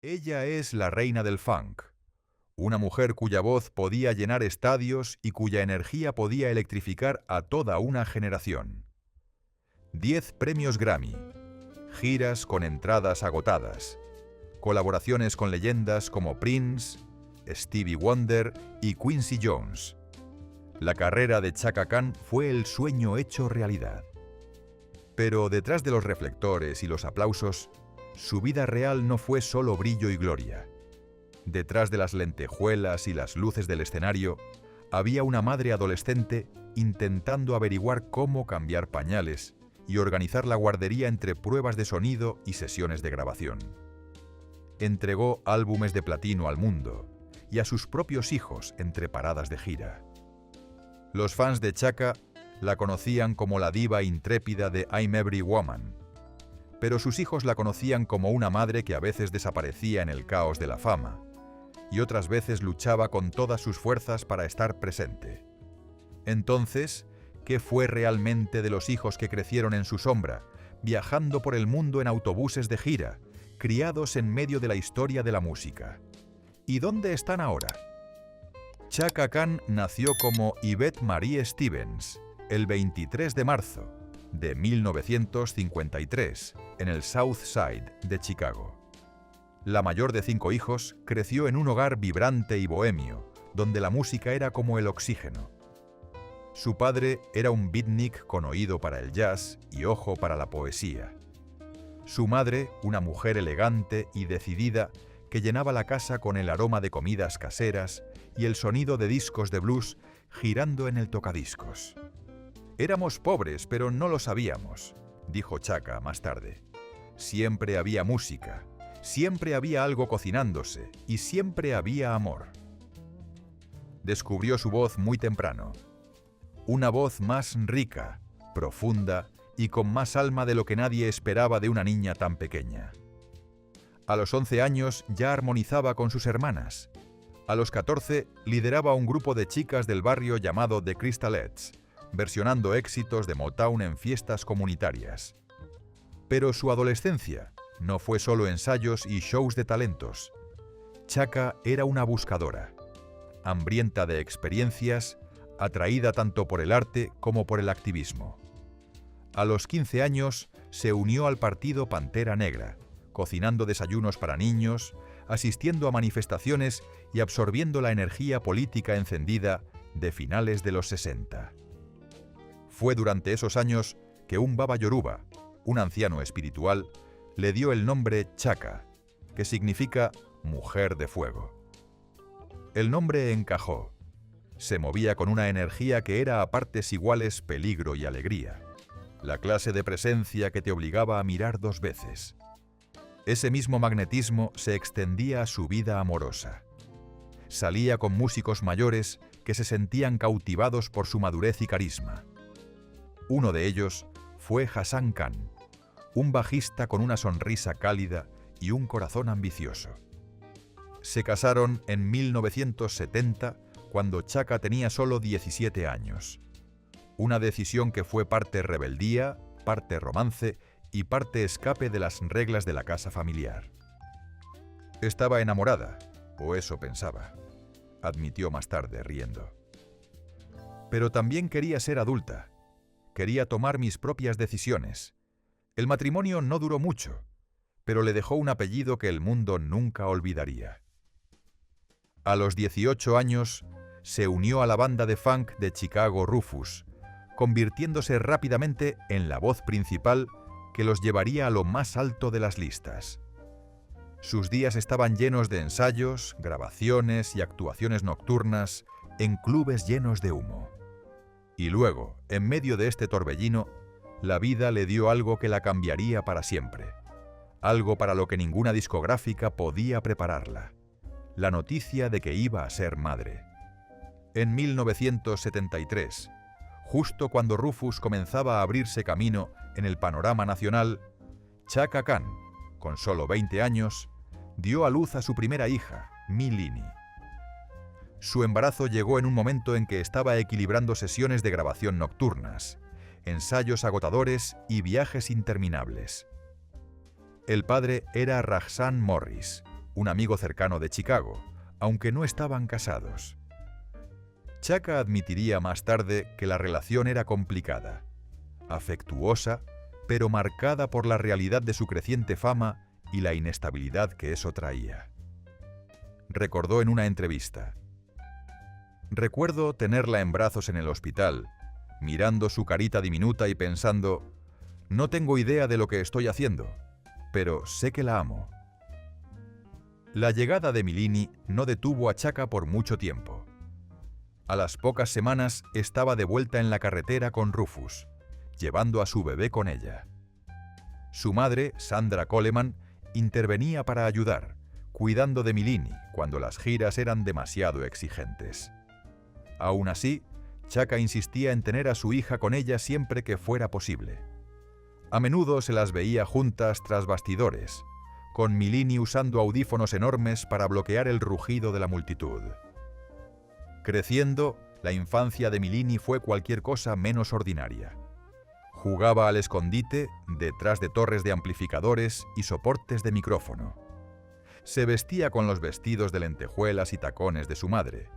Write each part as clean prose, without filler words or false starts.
Ella es la reina del funk, una mujer cuya voz podía llenar estadios y cuya energía podía electrificar a toda una generación. 10 premios Grammy, giras con entradas agotadas, colaboraciones con leyendas como Prince, Stevie Wonder y Quincy Jones. La carrera de Chaka Khan fue el sueño hecho realidad. Pero detrás de los reflectores y los aplausos, su vida real no fue solo brillo y gloria. Detrás de las lentejuelas y las luces del escenario, había una madre adolescente intentando averiguar cómo cambiar pañales y organizar la guardería entre pruebas de sonido y sesiones de grabación. Entregó álbumes de platino al mundo y a sus propios hijos entre paradas de gira. Los fans de Chaka la conocían como la diva intrépida de I'm Every Woman, pero sus hijos la conocían como una madre que a veces desaparecía en el caos de la fama y otras veces luchaba con todas sus fuerzas para estar presente. Entonces, ¿qué fue realmente de los hijos que crecieron en su sombra, viajando por el mundo en autobuses de gira, criados en medio de la historia de la música? ¿Y dónde están ahora? Chaka Khan nació como Yvette Marie Stevens el 23 de marzo de 1953 en el South Side de Chicago. La mayor de 5 hijos creció en un hogar vibrante y bohemio, donde la música era como el oxígeno. Su padre era un beatnik con oído para el jazz y ojo para la poesía. Su madre, una mujer elegante y decidida, que llenaba la casa con el aroma de comidas caseras y el sonido de discos de blues girando en el tocadiscos. «Éramos pobres, pero no lo sabíamos», dijo Chaka más tarde. «Siempre había música, siempre había algo cocinándose y siempre había amor». Descubrió su voz muy temprano. Una voz más rica, profunda y con más alma de lo que nadie esperaba de una niña tan pequeña. A los 11 años ya armonizaba con sus hermanas. A los 14 lideraba un grupo de chicas del barrio llamado The Crystalettes, versionando éxitos de Motown en fiestas comunitarias. Pero su adolescencia no fue solo ensayos y shows de talentos. Chaka era una buscadora, hambrienta de experiencias, atraída tanto por el arte como por el activismo. A los 15 años se unió al partido Pantera Negra, cocinando desayunos para niños, asistiendo a manifestaciones y absorbiendo la energía política encendida de finales de los 60. Fue durante esos años que un Baba Yoruba, un anciano espiritual, le dio el nombre Chaka, que significa mujer de fuego. El nombre encajó. Se movía con una energía que era a partes iguales peligro y alegría, la clase de presencia que te obligaba a mirar 2 veces. Ese mismo magnetismo se extendía a su vida amorosa. Salía con músicos mayores que se sentían cautivados por su madurez y carisma. Uno de ellos fue Hassan Khan, un bajista con una sonrisa cálida y un corazón ambicioso. Se casaron en 1970, cuando Chaka tenía solo 17 años. Una decisión que fue parte rebeldía, parte romance y parte escape de las reglas de la casa familiar. Estaba enamorada, o eso pensaba, admitió más tarde riendo. Pero también quería ser adulta. Quería tomar mis propias decisiones. El matrimonio no duró mucho, pero le dejó un apellido que el mundo nunca olvidaría. A los 18 años, se unió a la banda de funk de Chicago Rufus, convirtiéndose rápidamente en la voz principal que los llevaría a lo más alto de las listas. Sus días estaban llenos de ensayos, grabaciones y actuaciones nocturnas en clubes llenos de humo. Y luego, en medio de este torbellino, la vida le dio algo que la cambiaría para siempre. Algo para lo que ninguna discográfica podía prepararla. La noticia de que iba a ser madre. En 1973, justo cuando Rufus comenzaba a abrirse camino en el panorama nacional, Chaka Khan, con solo 20 años, dio a luz a su primera hija, Milini. Su embarazo llegó en un momento en que estaba equilibrando sesiones de grabación nocturnas, ensayos agotadores y viajes interminables. El padre era Rahsaan Morris, un amigo cercano de Chicago, aunque no estaban casados. Chaka admitiría más tarde que la relación era complicada, afectuosa, pero marcada por la realidad de su creciente fama y la inestabilidad que eso traía. Recordó en una entrevista: «Recuerdo tenerla en brazos en el hospital, mirando su carita diminuta y pensando, no tengo idea de lo que estoy haciendo, pero sé que la amo». La llegada de Milini no detuvo a Chaka por mucho tiempo. A las pocas semanas estaba de vuelta en la carretera con Rufus, llevando a su bebé con ella. Su madre, Sandra Coleman, intervenía para ayudar, cuidando de Milini cuando las giras eran demasiado exigentes. Aún así, Chaka insistía en tener a su hija con ella siempre que fuera posible. A menudo se las veía juntas tras bastidores, con Milini usando audífonos enormes para bloquear el rugido de la multitud. Creciendo, la infancia de Milini fue cualquier cosa menos ordinaria. Jugaba al escondite detrás de torres de amplificadores y soportes de micrófono. Se vestía con los vestidos de lentejuelas y tacones de su madre,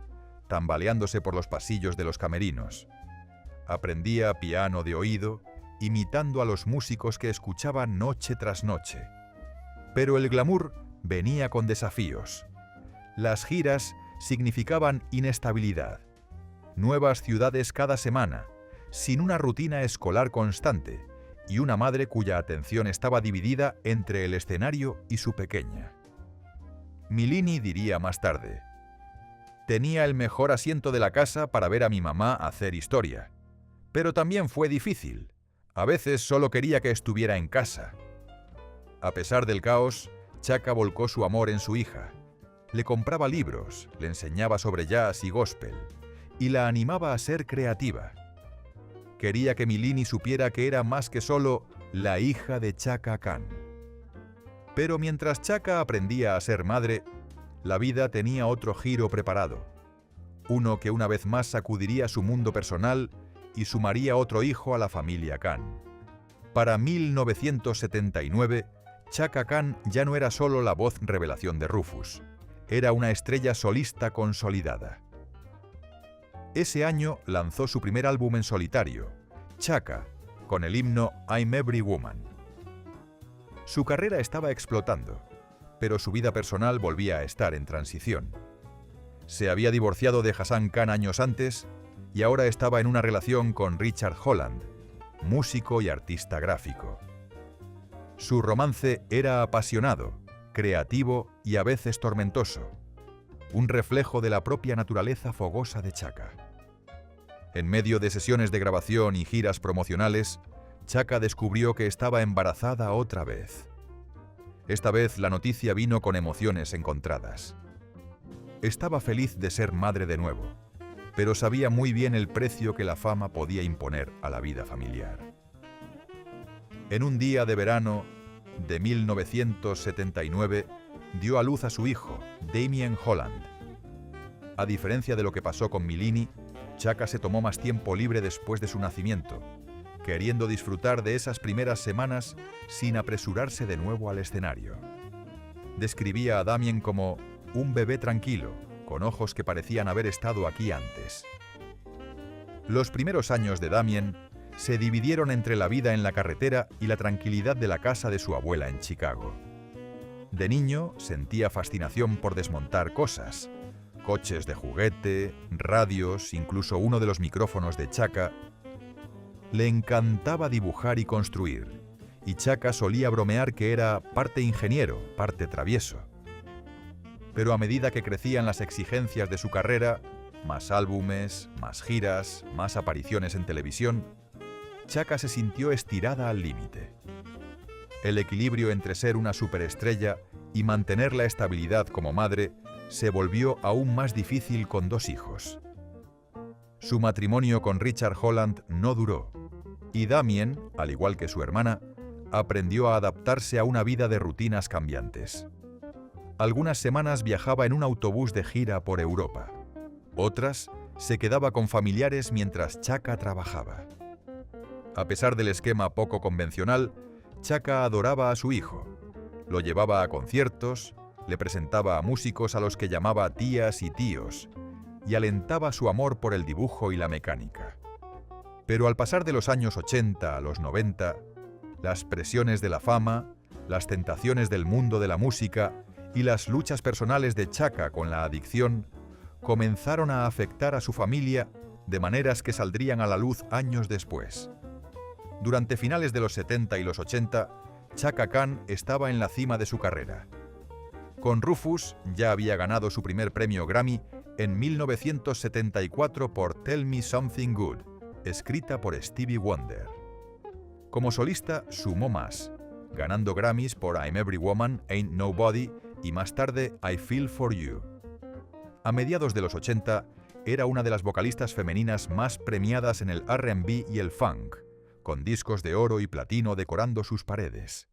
tambaleándose por los pasillos de los camerinos. Aprendía piano de oído, imitando a los músicos que escuchaba noche tras noche. Pero el glamour venía con desafíos. Las giras significaban inestabilidad, nuevas ciudades cada semana, sin una rutina escolar constante y una madre cuya atención estaba dividida entre el escenario y su pequeña. Milini diría más tarde: «Tenía el mejor asiento de la casa para ver a mi mamá hacer historia, pero también fue difícil. A veces solo quería que estuviera en casa». A pesar del caos, Chaka volcó su amor en su hija. Le compraba libros, le enseñaba sobre jazz y gospel, y la animaba a ser creativa. Quería que Milini supiera que era más que solo la hija de Chaka Khan. Pero mientras Chaka aprendía a ser madre, la vida tenía otro giro preparado. Uno que una vez más sacudiría su mundo personal y sumaría otro hijo a la familia Khan. Para 1979, Chaka Khan ya no era solo la voz revelación de Rufus, era una estrella solista consolidada. Ese año lanzó su primer álbum en solitario, Chaka, con el himno I'm Every Woman. Su carrera estaba explotando, pero su vida personal volvía a estar en transición. Se había divorciado de Hassan Khan años antes y ahora estaba en una relación con Richard Holland, músico y artista gráfico. Su romance era apasionado, creativo y a veces tormentoso, un reflejo de la propia naturaleza fogosa de Chaka. En medio de sesiones de grabación y giras promocionales, Chaka descubrió que estaba embarazada otra vez. Esta vez la noticia vino con emociones encontradas. Estaba feliz de ser madre de nuevo, pero sabía muy bien el precio que la fama podía imponer a la vida familiar. En un día de verano de 1979, dio a luz a su hijo, Damien Holland. A diferencia de lo que pasó con Milini, Chaka se tomó más tiempo libre después de su nacimiento, queriendo disfrutar de esas primeras semanas sin apresurarse de nuevo al escenario. Describía a Damien como un bebé tranquilo, con ojos que parecían haber estado aquí antes. Los primeros años de Damien se dividieron entre la vida en la carretera y la tranquilidad de la casa de su abuela en Chicago. De niño sentía fascinación por desmontar cosas, coches de juguete, radios, incluso uno de los micrófonos de Chaka. Le encantaba dibujar y construir, y Chaka solía bromear que era parte ingeniero, parte travieso. Pero a medida que crecían las exigencias de su carrera, más álbumes, más giras, más apariciones en televisión, Chaka se sintió estirada al límite. El equilibrio entre ser una superestrella y mantener la estabilidad como madre se volvió aún más difícil con 2 hijos. Su matrimonio con Richard Holland no duró, y Damien, al igual que su hermana, aprendió a adaptarse a una vida de rutinas cambiantes. Algunas semanas viajaba en un autobús de gira por Europa. Otras se quedaba con familiares mientras Chaka trabajaba. A pesar del esquema poco convencional, Chaka adoraba a su hijo. Lo llevaba a conciertos, le presentaba a músicos a los que llamaba tías y tíos, y alentaba su amor por el dibujo y la mecánica. Pero al pasar de los años 80 a los 90, las presiones de la fama, las tentaciones del mundo de la música y las luchas personales de Chaka con la adicción comenzaron a afectar a su familia de maneras que saldrían a la luz años después. Durante finales de los 70 y los 80, Chaka Khan estaba en la cima de su carrera. Con Rufus ya había ganado su primer premio Grammy en 1974 por Tell Me Something Good, escrita por Stevie Wonder. Como solista sumó más, ganando Grammys por I'm Every Woman, Ain't Nobody y más tarde I Feel For You. A mediados de los 80, era una de las vocalistas femeninas más premiadas en el R&B y el funk, con discos de oro y platino decorando sus paredes.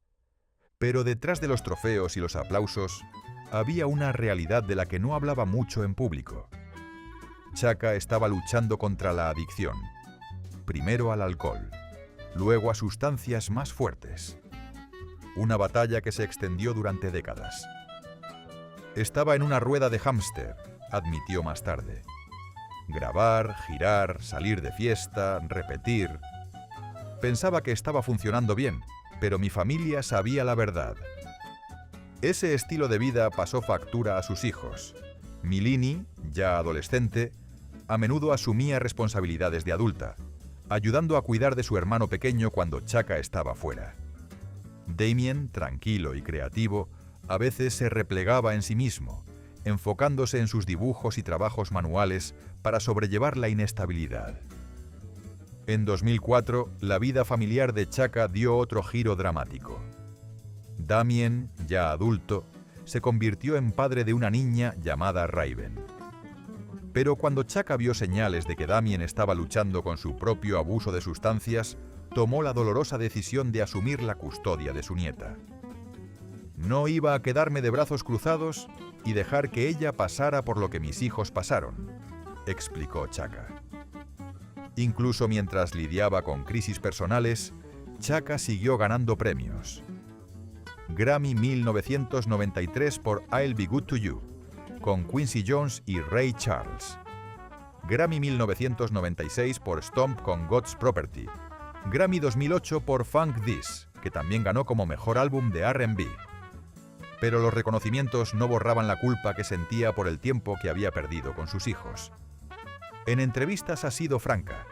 Pero detrás de los trofeos y los aplausos, había una realidad de la que no hablaba mucho en público. Chaka estaba luchando contra la adicción, primero al alcohol, luego a sustancias más fuertes. Una batalla que se extendió durante décadas. Estaba en una rueda de hámster, admitió más tarde. Grabar, girar, salir de fiesta, repetir. Pensaba que estaba funcionando bien, pero mi familia sabía la verdad. Ese estilo de vida pasó factura a sus hijos. Milini, ya adolescente, a menudo asumía responsabilidades de adulta, ayudando a cuidar de su hermano pequeño cuando Chaka estaba fuera. Damien, tranquilo y creativo, a veces se replegaba en sí mismo, enfocándose en sus dibujos y trabajos manuales para sobrellevar la inestabilidad. En 2004, la vida familiar de Chaka dio otro giro dramático. Damien, ya adulto, se convirtió en padre de una niña llamada Raven. Pero cuando Chaka vio señales de que Damien estaba luchando con su propio abuso de sustancias, tomó la dolorosa decisión de asumir la custodia de su nieta. No iba a quedarme de brazos cruzados y dejar que ella pasara por lo que mis hijos pasaron, explicó Chaka. Incluso mientras lidiaba con crisis personales, Chaka siguió ganando premios. Grammy 1993 por I'll Be Good to You, con Quincy Jones y Ray Charles. Grammy 1996 por Stomp con God's Property. Grammy 2008 por Funk This, que también ganó como mejor álbum de R&B. Pero los reconocimientos no borraban la culpa que sentía por el tiempo que había perdido con sus hijos. En entrevistas ha sido franca: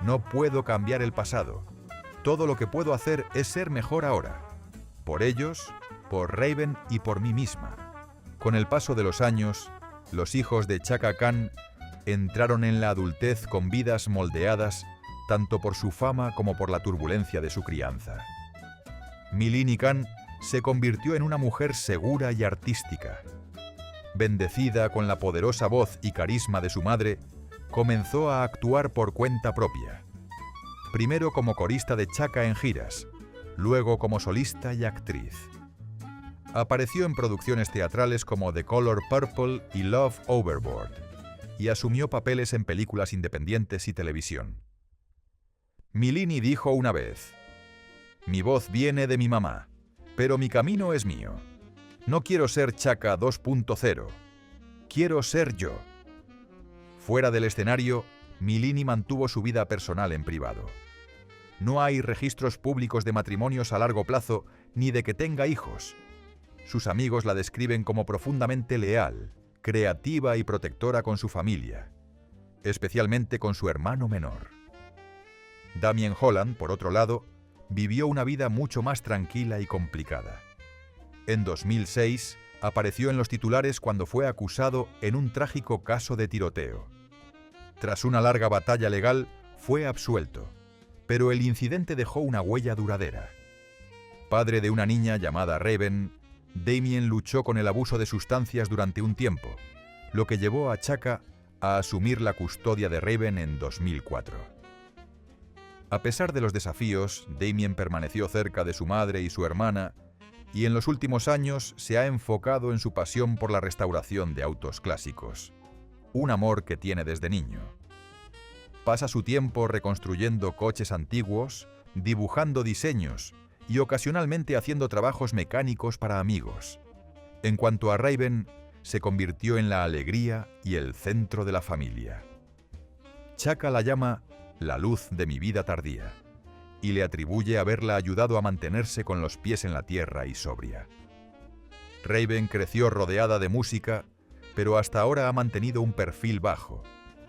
no puedo cambiar el pasado. Todo lo que puedo hacer es ser mejor ahora. Por ellos, por Raven y por mí misma. Con el paso de los años, los hijos de Chaka Khan entraron en la adultez con vidas moldeadas tanto por su fama como por la turbulencia de su crianza. Milini Khan se convirtió en una mujer segura y artística. Bendecida con la poderosa voz y carisma de su madre, comenzó a actuar por cuenta propia. Primero como corista de Chaka en giras, luego como solista y actriz. Apareció en producciones teatrales como The Color Purple y Love Overboard, y asumió papeles en películas independientes y televisión. Milini dijo una vez: «Mi voz viene de mi mamá, pero mi camino es mío. No quiero ser Chaka 2.0, quiero ser yo». Fuera del escenario, Milini mantuvo su vida personal en privado. No hay registros públicos de matrimonios a largo plazo ni de que tenga hijos. Sus amigos la describen como profundamente leal, creativa y protectora con su familia, especialmente con su hermano menor. Damien Holland, por otro lado, vivió una vida mucho más tranquila y complicada. En 2006, apareció en los titulares cuando fue acusado en un trágico caso de tiroteo. Tras una larga batalla legal, fue absuelto, pero el incidente dejó una huella duradera. Padre de una niña llamada Raven, Damien luchó con el abuso de sustancias durante un tiempo, lo que llevó a Chaka a asumir la custodia de Raven en 2004. A pesar de los desafíos, Damien permaneció cerca de su madre y su hermana, y en los últimos años se ha enfocado en su pasión por la restauración de autos clásicos, un amor que tiene desde niño. Pasa su tiempo reconstruyendo coches antiguos, dibujando diseños y ocasionalmente haciendo trabajos mecánicos para amigos. En cuanto a Raven, se convirtió en la alegría y el centro de la familia. Chaka la llama la luz de mi vida tardía y le atribuye haberla ayudado a mantenerse con los pies en la tierra y sobria. Raven creció rodeada de música, pero hasta ahora ha mantenido un perfil bajo,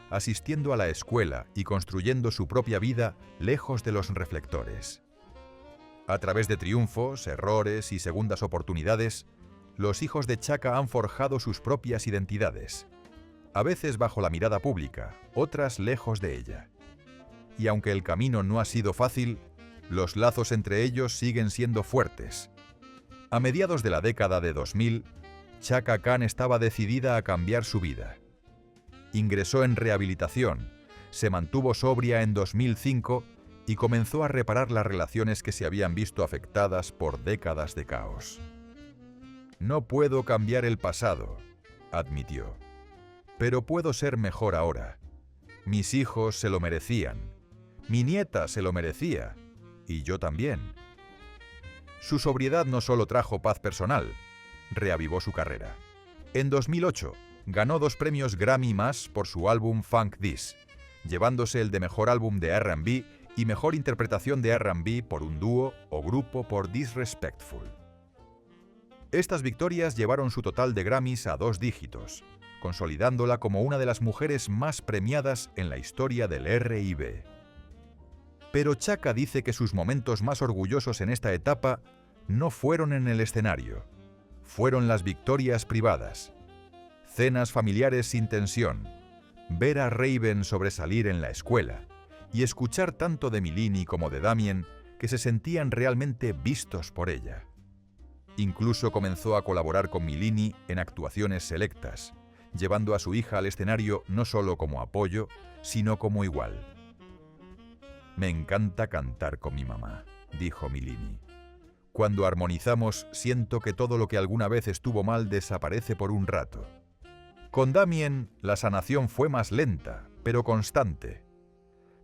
asistiendo a la escuela y construyendo su propia vida lejos de los reflectores. A través de triunfos, errores y segundas oportunidades, los hijos de Chaka han forjado sus propias identidades, a veces bajo la mirada pública, otras lejos de ella. Y aunque el camino no ha sido fácil, los lazos entre ellos siguen siendo fuertes. A mediados de la década de 2000, Chaka Khan estaba decidida a cambiar su vida. Ingresó en rehabilitación, se mantuvo sobria en 2005 y comenzó a reparar las relaciones que se habían visto afectadas por décadas de caos. No puedo cambiar el pasado, admitió, pero puedo ser mejor ahora. Mis hijos se lo merecían, mi nieta se lo merecía, y yo también. Su sobriedad no solo trajo paz personal, reavivó su carrera. En 2008, ganó 2 premios Grammy más por su álbum Funk This, llevándose el de Mejor Álbum de R&B y Mejor Interpretación de R&B por un dúo o grupo por Disrespectful. Estas victorias llevaron su total de Grammys a 2 dígitos, consolidándola como una de las mujeres más premiadas en la historia del R&B. Pero Chaka dice que sus momentos más orgullosos en esta etapa no fueron en el escenario, fueron las victorias privadas, cenas familiares sin tensión, ver a Raven sobresalir en la escuela y escuchar tanto de Milini como de Damien que se sentían realmente vistos por ella. Incluso comenzó a colaborar con Milini en actuaciones selectas, llevando a su hija al escenario no solo como apoyo, sino como igual. «Me encanta cantar con mi mamá», dijo Milini. «Cuando armonizamos, siento que todo lo que alguna vez estuvo mal desaparece por un rato». Con Damien, la sanación fue más lenta, pero constante.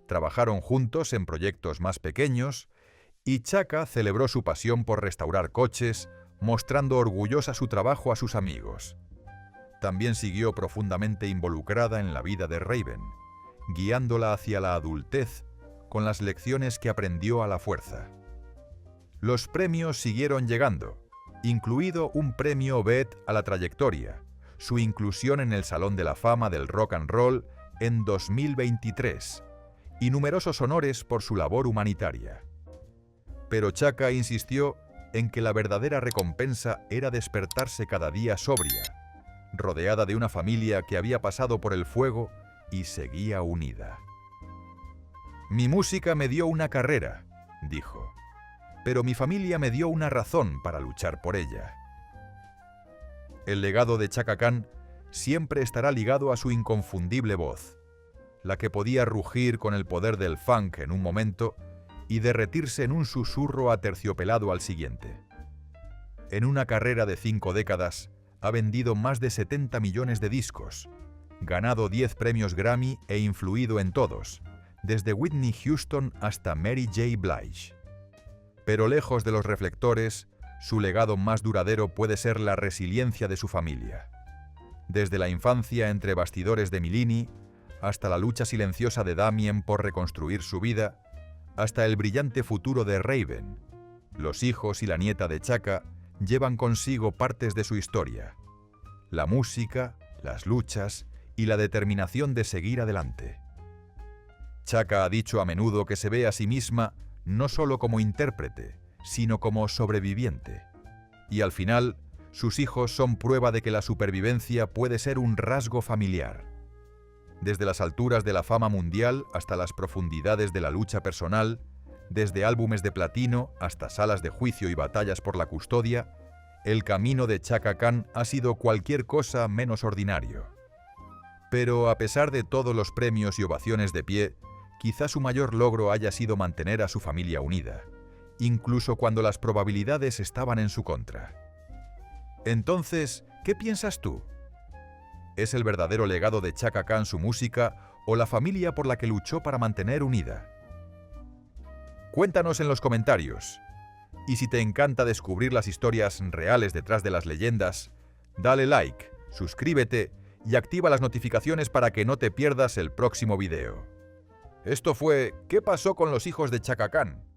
Trabajaron juntos en proyectos más pequeños y Chaka celebró su pasión por restaurar coches, mostrando orgullosa su trabajo a sus amigos. También siguió profundamente involucrada en la vida de Raven, guiándola hacia la adultez con las lecciones que aprendió a la fuerza. Los premios siguieron llegando, incluido un premio BET a la trayectoria, su inclusión en el Salón de la Fama del Rock and Roll en 2023 y numerosos honores por su labor humanitaria. Pero Chaka insistió en que la verdadera recompensa era despertarse cada día sobria, rodeada de una familia que había pasado por el fuego y seguía unida. «Mi música me dio una carrera», dijo, «pero mi familia me dio una razón para luchar por ella». El legado de Chaka Khan siempre estará ligado a su inconfundible voz, la que podía rugir con el poder del funk en un momento y derretirse en un susurro aterciopelado al siguiente. En una carrera de 5 décadas, ha vendido más de 70 millones de discos, ganado 10 premios Grammy e influido en todos, desde Whitney Houston hasta Mary J. Blige. Pero lejos de los reflectores, su legado más duradero puede ser la resiliencia de su familia. Desde la infancia entre bastidores de Milini, hasta la lucha silenciosa de Damien por reconstruir su vida, hasta el brillante futuro de Raven, los hijos y la nieta de Chaka llevan consigo partes de su historia: la música, las luchas y la determinación de seguir adelante. Chaka ha dicho a menudo que se ve a sí misma no solo como intérprete, sino como sobreviviente. Y al final, sus hijos son prueba de que la supervivencia puede ser un rasgo familiar. Desde las alturas de la fama mundial hasta las profundidades de la lucha personal, desde álbumes de platino hasta salas de juicio y batallas por la custodia, el camino de Chaka Khan ha sido cualquier cosa menos ordinario. Pero a pesar de todos los premios y ovaciones de pie, quizá su mayor logro haya sido mantener a su familia unida, incluso cuando las probabilidades estaban en su contra. Entonces, ¿qué piensas tú? ¿Es el verdadero legado de Chaka Khan su música o la familia por la que luchó para mantener unida? Cuéntanos en los comentarios. Y si te encanta descubrir las historias reales detrás de las leyendas, Dale like, suscríbete y activa las notificaciones para que no te pierdas el próximo video. Esto fue ¿Qué pasó con los hijos de Chaka Khan?